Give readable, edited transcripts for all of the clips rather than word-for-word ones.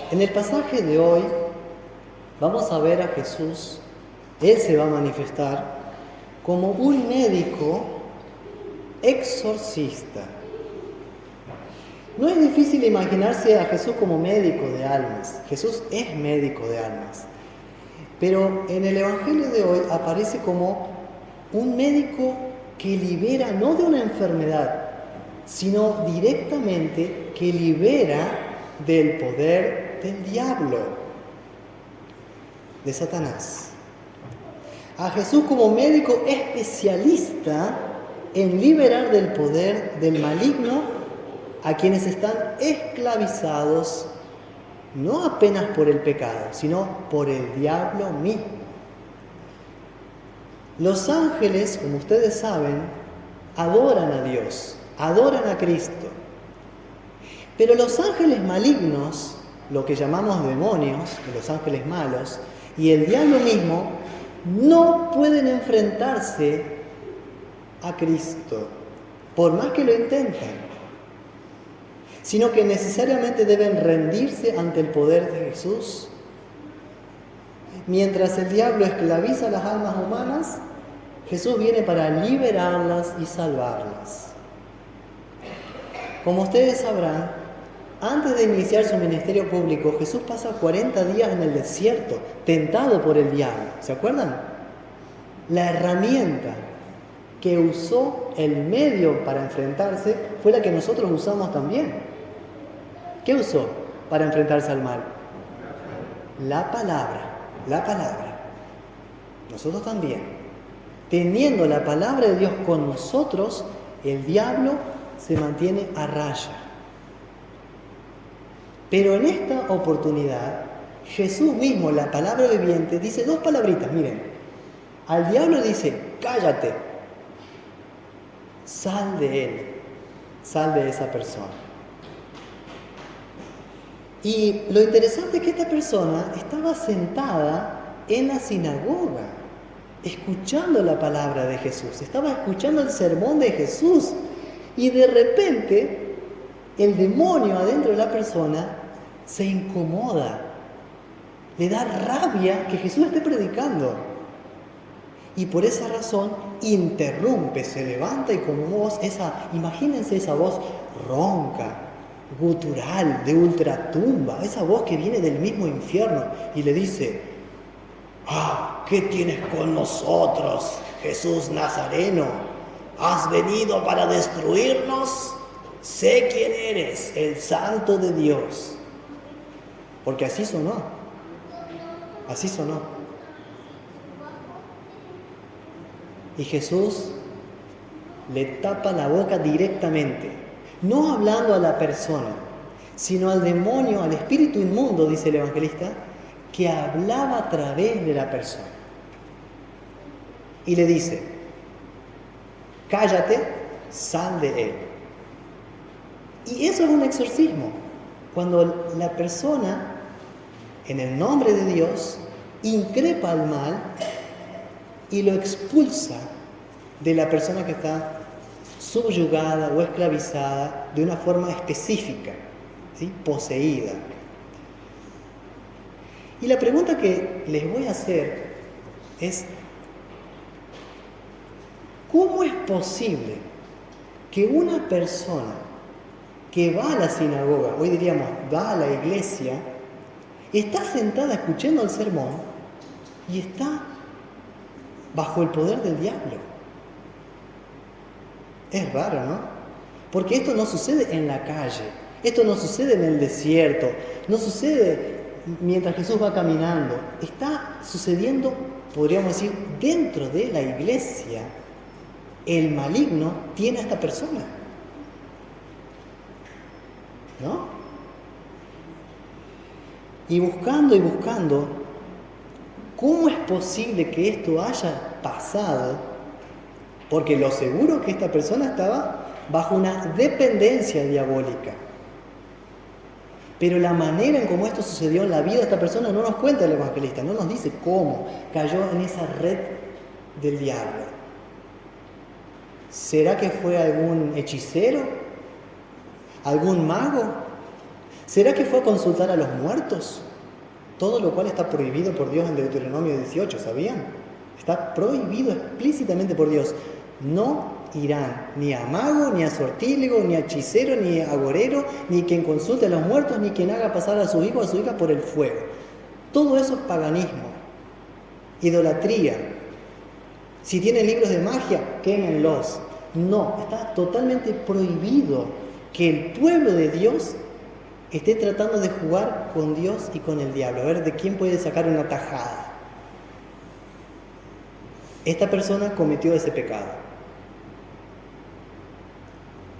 En el pasaje de hoy vamos a ver a Jesús. Él se va a manifestar como un médico exorcista. No es difícil imaginarse a Jesús como médico de almas. Jesús es médico de almas. Pero en el Evangelio de hoy aparece como un médico que libera no de una enfermedad, sino directamente que libera del poder del diablo, de Satanás. A Jesús como médico especialista en liberar del poder del maligno a quienes están esclavizados no apenas por el pecado, sino por el diablo mismo. Los ángeles, como ustedes saben, adoran a Dios, adoran a Cristo. Pero los ángeles malignos, lo que llamamos demonios, los ángeles malos, y el diablo mismo, no pueden enfrentarse a Cristo, por más que lo intenten, sino que necesariamente deben rendirse ante el poder de Jesús. Mientras el diablo esclaviza las almas humanas, Jesús viene para liberarlas y salvarlas. Como ustedes sabrán, antes de iniciar su ministerio público, Jesús pasa 40 días en el desierto, tentado por el diablo. ¿Se acuerdan? La herramienta que usó, el medio para enfrentarse, fue la que nosotros usamos también. ¿Qué usó para enfrentarse al mal? La palabra. Nosotros también. Teniendo la palabra de Dios con nosotros, el diablo se mantiene a raya. Pero en esta oportunidad, Jesús mismo, la palabra viviente, dice dos palabritas, miren. Al diablo dice, cállate, sal de él, sal de esa persona. Y lo interesante es que esta persona estaba sentada en la sinagoga, escuchando la palabra de Jesús, estaba escuchando el sermón de Jesús, y de repente el demonio adentro de la persona se incomoda, le da rabia que Jesús esté predicando, y por esa razón interrumpe, se levanta y con voz, imagínense esa voz ronca, gutural, de ultratumba, esa voz que viene del mismo infierno, y le dice: ¿qué tienes con nosotros, Jesús Nazareno? ¿Has venido para destruirnos? Sé quién eres, el Santo de Dios. Porque así sonó. Y Jesús le tapa la boca directamente, no hablando a la persona, sino al demonio, al espíritu inmundo, dice el evangelista, que hablaba a través de la persona. Y le dice: cállate, sal de él. Y eso es un exorcismo, cuando la persona, en el nombre de Dios, increpa al mal y lo expulsa de la persona que está subyugada o esclavizada de una forma específica, ¿sí? Poseída. Y la pregunta que les voy a hacer es: ¿cómo es posible que una persona que va a la sinagoga, hoy diríamos va a la iglesia, está sentada escuchando el sermón y está bajo el poder del diablo? Es raro, ¿no? Porque esto no sucede en la calle, esto no sucede en el desierto, no sucede mientras Jesús va caminando. Está sucediendo, podríamos decir, dentro de la iglesia. El maligno tiene a esta persona, ¿no? Y buscando, ¿cómo es posible que esto haya pasado? Porque lo seguro es que esta persona estaba bajo una dependencia diabólica. Pero la manera en cómo esto sucedió en la vida de esta persona no nos cuenta el evangelista, no nos dice cómo cayó en esa red del diablo. ¿Será que fue algún hechicero? ¿Algún mago? ¿Será que fue a consultar a los muertos? Todo lo cual está prohibido por Dios en Deuteronomio 18, ¿sabían? Está prohibido explícitamente por Dios. No irán ni a mago, ni a sortílego, ni a hechicero, ni a agorero, ni quien consulte a los muertos, ni quien haga pasar a su hijo o a su hija por el fuego. Todo eso es paganismo, idolatría. Si tienen libros de magia, quémenlos. No, está totalmente prohibido que el pueblo de Dios esté tratando de jugar con Dios y con el diablo, a ver de quién puede sacar una tajada. Esta persona cometió ese pecado.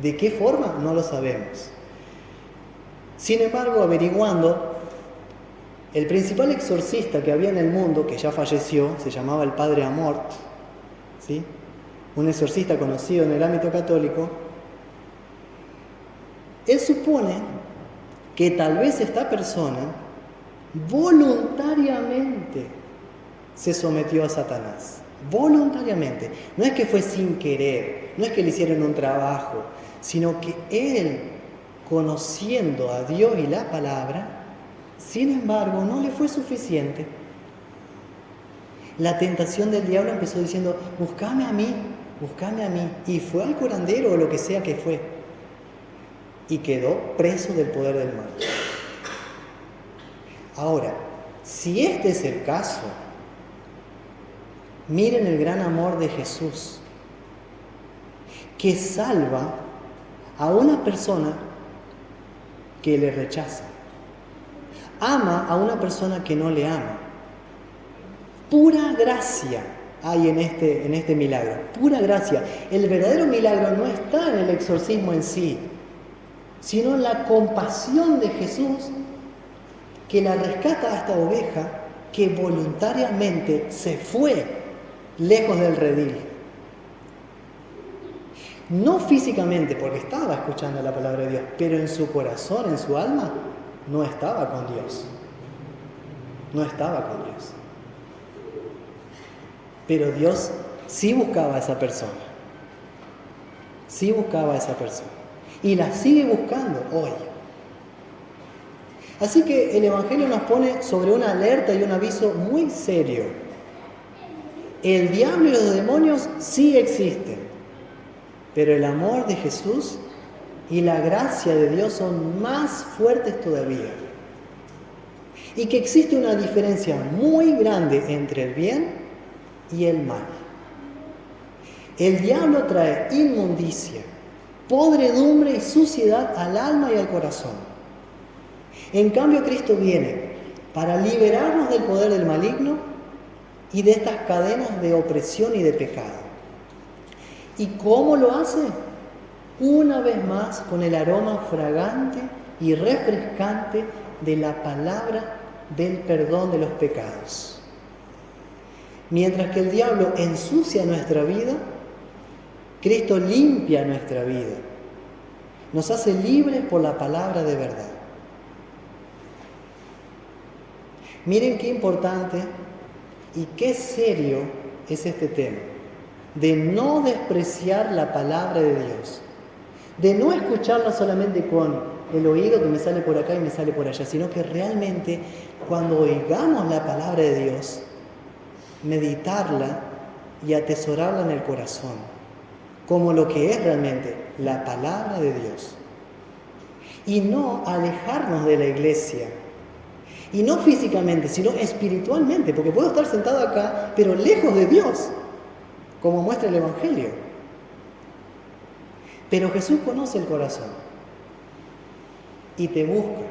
¿De qué forma? No lo sabemos. Sin embargo, averiguando, el principal exorcista que había en el mundo, que ya falleció, se llamaba el padre Amort, ¿sí? Un exorcista conocido en el ámbito católico. Él supone que tal vez esta persona voluntariamente se sometió a Satanás. Voluntariamente. No es que fue sin querer, no es que le hicieron un trabajo, sino que él, conociendo a Dios y la palabra, sin embargo, no le fue suficiente. La tentación del diablo empezó diciendo, búscame a mí, y fue al curandero o lo que sea que fue, y quedó preso del poder del mal. Ahora, si este es el caso, miren el gran amor de Jesús, que salva a una persona que le rechaza, ama a una persona que no le ama. Pura gracia hay en este milagro, pura gracia. El verdadero milagro no está en el exorcismo en sí, sino en la compasión de Jesús que la rescata a esta oveja que voluntariamente se fue lejos del redil. No físicamente, porque estaba escuchando la palabra de Dios, pero en su corazón, en su alma, no estaba con Dios. No estaba con Dios. Pero Dios sí buscaba a esa persona. Sí buscaba a esa persona. Y la sigue buscando hoy. Así que el Evangelio nos pone sobre una alerta y un aviso muy serio. El diablo y los demonios sí existen, pero el amor de Jesús y la gracia de Dios son más fuertes todavía. Y que existe una diferencia muy grande entre el bien y el mal. El diablo trae inmundicia, podredumbre y suciedad al alma y al corazón. En cambio, Cristo viene para liberarnos del poder del maligno y de estas cadenas de opresión y de pecado. ¿Y cómo lo hace? Una vez más con el aroma fragante y refrescante de la palabra del perdón de los pecados. Mientras que el diablo ensucia nuestra vida, Cristo limpia nuestra vida. Nos hace libres por la palabra de verdad. Miren qué importante y qué serio es este tema, de no despreciar la palabra de Dios, de no escucharla solamente con el oído que me sale por acá y me sale por allá, sino que realmente cuando oigamos la palabra de Dios, meditarla y atesorarla en el corazón, como lo que es realmente la palabra de Dios. Y no alejarnos de la iglesia. Y no físicamente, sino espiritualmente, porque puedo estar sentado acá, pero lejos de Dios, como muestra el Evangelio. Pero Jesús conoce el corazón y te busca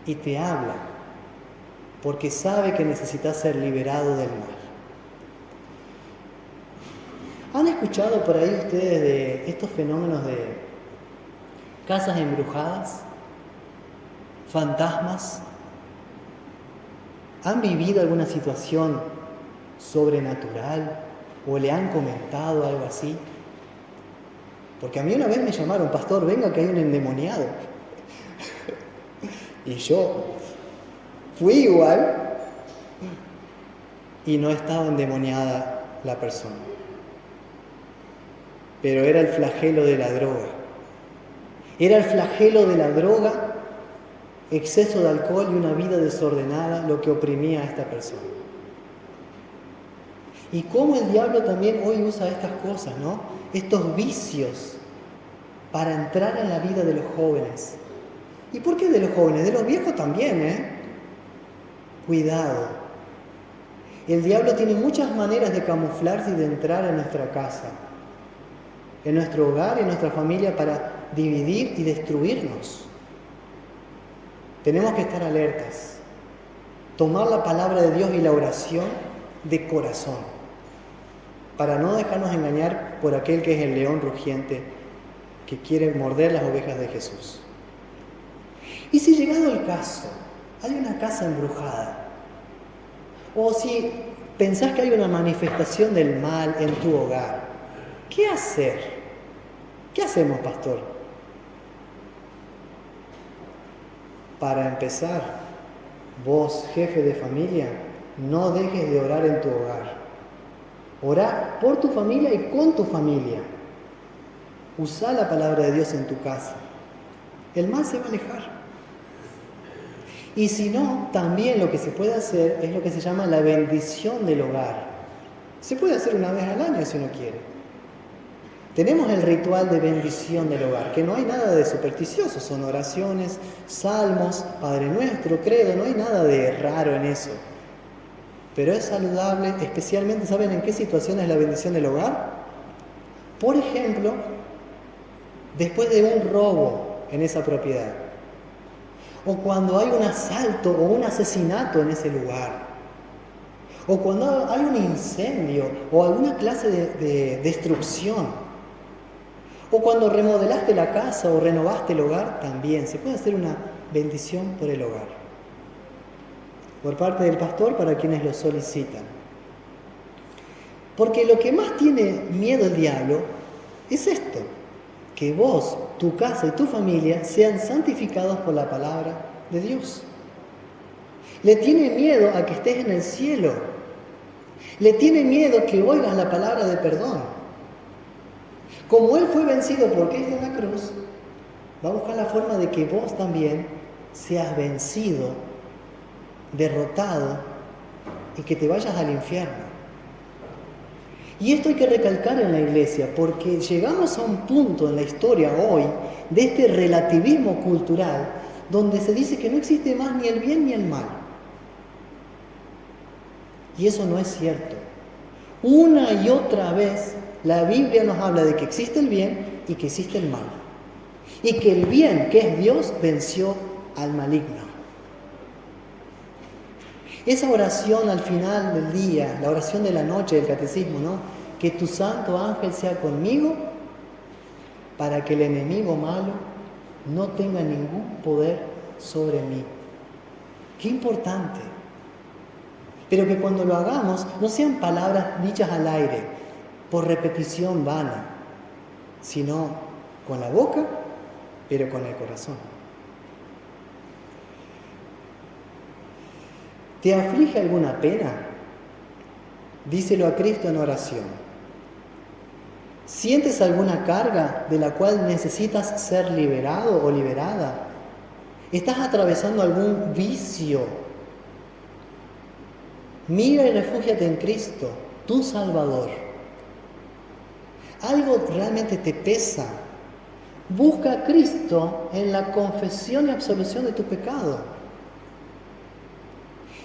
y te habla, porque sabe que necesitas ser liberado del mal. ¿Han escuchado por ahí ustedes de estos fenómenos de casas embrujadas, fantasmas? ¿Han vivido alguna situación sobrenatural o le han comentado algo así? Porque a mí una vez me llamaron, pastor, venga que hay un endemoniado. Y yo fui igual y no estaba endemoniada la persona. Pero era el flagelo de la droga. Era el flagelo de la droga exceso de alcohol y una vida desordenada lo que oprimía a esta persona. Y cómo el diablo también hoy usa estas cosas, ¿no? Estos vicios para entrar en la vida de los jóvenes. ¿Y por qué de los jóvenes? De los viejos también, ¿eh? Cuidado. El diablo tiene muchas maneras de camuflarse y de entrar en nuestra casa, en nuestro hogar y en nuestra familia para dividir y destruirnos. Tenemos que estar alertas. Tomar la palabra de Dios y la oración de corazón, para no dejarnos engañar por aquel que es el león rugiente que quiere morder las ovejas de Jesús. Y si llegado el caso, hay una casa embrujada, o si pensás que hay una manifestación del mal en tu hogar, ¿qué hacer? ¿Qué hacemos, pastor? Para empezar, vos, jefe de familia, no dejes de orar en tu hogar. Orá por tu familia y con tu familia. Usá la palabra de Dios en tu casa. El mal se va a alejar. Y si no, también lo que se puede hacer es lo que se llama la bendición del hogar. Se puede hacer una vez al año si uno quiere. Tenemos el ritual de bendición del hogar, que no hay nada de supersticioso, son oraciones, salmos, Padre Nuestro, credo, no hay nada de raro en eso. Pero es saludable, especialmente, ¿saben en qué situación es la bendición del hogar? Por ejemplo, después de un robo en esa propiedad, o cuando hay un asalto o un asesinato en ese lugar, o cuando hay un incendio o alguna clase de destrucción, o cuando remodelaste la casa o renovaste el hogar, también se puede hacer una bendición por el hogar, por parte del pastor para quienes lo solicitan. Porque lo que más tiene miedo el diablo es esto, que vos, tu casa y tu familia sean santificados por la palabra de Dios. Le tiene miedo a que estés en el cielo. Le tiene miedo que oigas la palabra de perdón. Como Él fue vencido por Cristo en la cruz, va a buscar la forma de que vos también seas vencido, derrotado y que te vayas al infierno. Y esto hay que recalcar en la iglesia, porque llegamos a un punto en la historia hoy de este relativismo cultural donde se dice que no existe más ni el bien ni el mal. Y eso no es cierto. Una y otra vez la Biblia nos habla de que existe el bien y que existe el mal. Y que el bien, que es Dios, venció al maligno. Esa oración al final del día, la oración de la noche del catecismo, ¿no? Que tu santo ángel sea conmigo para que el enemigo malo no tenga ningún poder sobre mí. Qué importante. Pero que cuando lo hagamos no sean palabras dichas al aire, por repetición vana, sino con la boca, pero con el corazón. ¿Te aflige alguna pena? Díselo a Cristo en oración. ¿Sientes alguna carga de la cual necesitas ser liberado o liberada? ¿Estás atravesando algún vicio? Mira y refúgiate en Cristo, tu Salvador. ¿Algo realmente te pesa? Busca a Cristo en la confesión y absolución de tu pecado.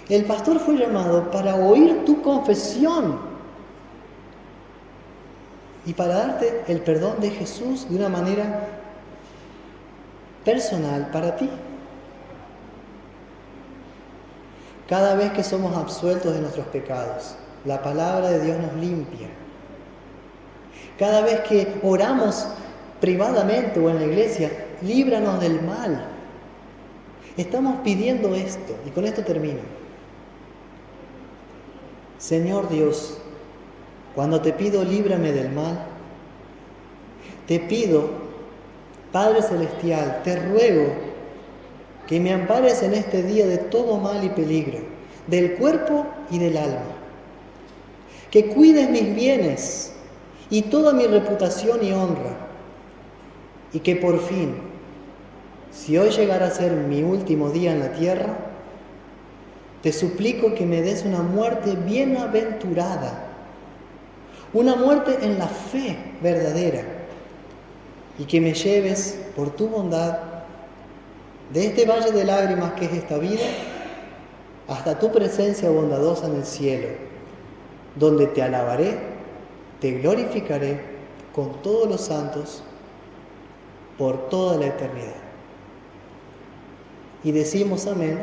El pastor fue llamado para oír tu confesión y para darte el perdón de Jesús de una manera personal para ti. Cada vez que somos absueltos de nuestros pecados, la palabra de Dios nos limpia. Cada vez que oramos privadamente o en la iglesia, líbranos del mal. Estamos pidiendo esto, y con esto termino. Señor Dios, cuando te pido líbrame del mal, te pido, Padre Celestial, te ruego que me ampares en este día de todo mal y peligro, del cuerpo y del alma. Que cuides mis bienes y toda mi reputación y honra, y que por fin si hoy llegara a ser mi último día en la tierra, te suplico que me des una muerte bienaventurada, una muerte en la fe verdadera, y que me lleves por tu bondad de este valle de lágrimas que es esta vida, hasta tu presencia bondadosa en el cielo, donde te alabaré, te glorificaré con todos los santos por toda la eternidad. Y decimos amén,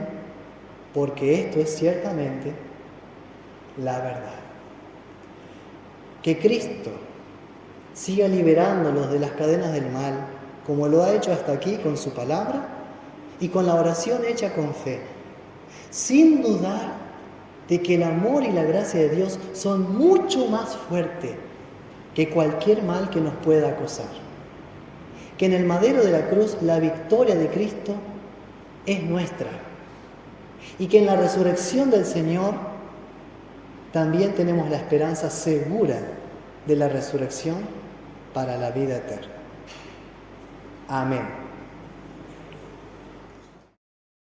porque esto es ciertamente la verdad. Que Cristo siga liberándolos de las cadenas del mal, como lo ha hecho hasta aquí con su palabra y con la oración hecha con fe, sin dudar de que el amor y la gracia de Dios son mucho más fuertes que cualquier mal que nos pueda acosar. Que en el madero de la cruz la victoria de Cristo es nuestra. Y que en la resurrección del Señor también tenemos la esperanza segura de la resurrección para la vida eterna. Amén.